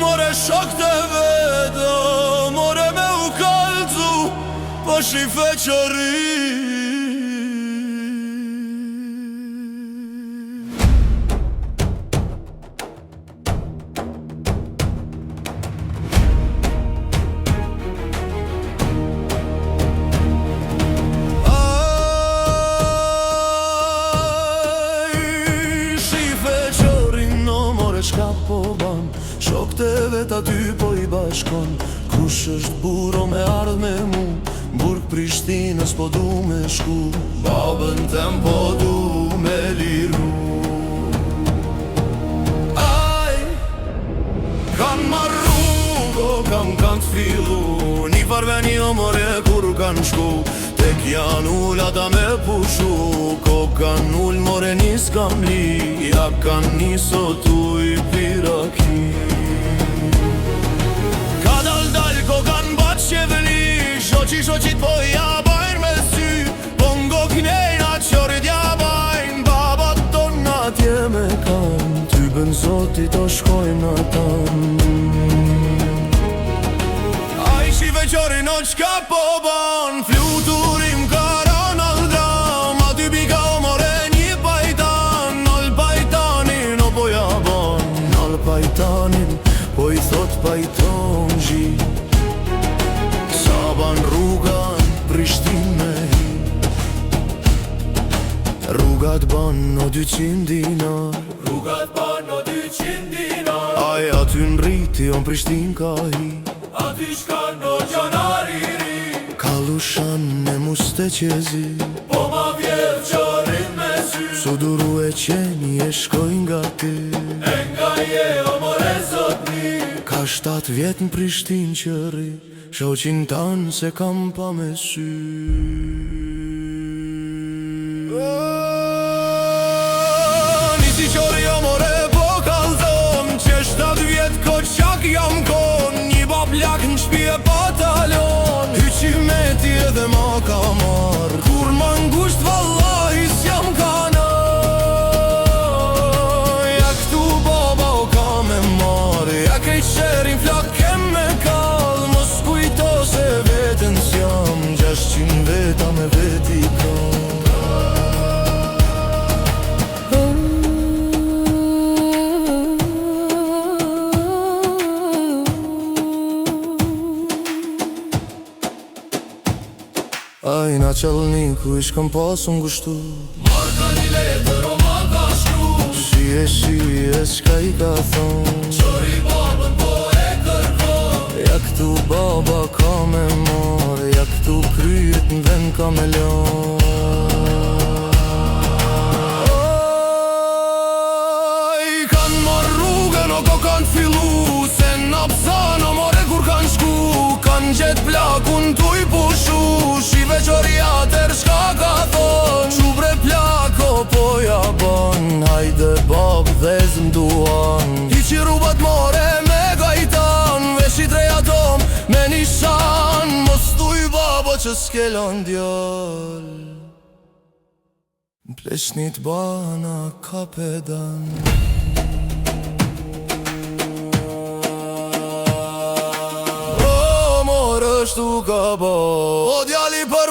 More shok të vedo, more me u kalcu, po shife qëri. Shka po ban, shok të vet aty po i bashkon. Kush është buro me ardh me mu, burg Prishtinës po du me shku. Babën tem po du me liru. Aj, kan marru, ko kam kanë t'filu. Një farveni o more kur kanë shku, tek janë ullata me pushu. Ko kanë ull more nis kam li, ja kanë nisot uj piraki. Ka dal ko kanë bat qeveli, shoqit po ja bajnë me sy. Po ngo knejna qorit ja bajnë, babat ton atje me kanë. Ty bën zotit o shkojnë atan. Aj shive qorin o qka po ban, fluturim karan al dram. Aty bika o more një pajtan, nal pajtanin o po ja ban. Nal pajtanin po i thot pajton zhi. Sa ban rrugan Prishtin me hi, rrugat ban o 200 dinar. Rrugat ban o 200 dinar. Aj aty n'rriti o Prishtin ka hi, aty shkan o gjanari ri. Kalushan me muste qezi, po ma vjedh qorin me sy. Su duru e qeni e shkojnë nga ti, e nga je o more zotni. Ka 7 vjet në Prishtin qëri, shoqin tanë se kam pa me sy. Nisi qori o more po kalzon, që 7 vjet ko qak jam kon. Një bablak në shpje batalon, hyqimeti edhe ma ka mar. Kur ma ngusht vallahi s'jam kana, ja këtu baba o ka me mar. Ja krejt sherin flak kem me kall, mos kujto se vetën s'jam. 600 veta me veti kam. Aj na qallniku ish kam pasu ngushtu, marka një letër o ma ka shkru. Si e s'ka i ka thon, qori babën po e kërkon. Ja këtu baba ka me mar, ja këtu kryet në vend ka me lon. Aj kan mar rrugën o ko kan fillu, se na psan o more kur kan shku. Kan gjet plakun t'uj pushu, shive qori atër shka ka thon. Qubre plako po ja ban, hajde bab dhe zënduan. I që rubat more me gajtan, veshit reja tom me nishan. Mos t'uj babo që s'kelon djall, m'pleshnit bana ka pedan. Shtu ka bo, o djali për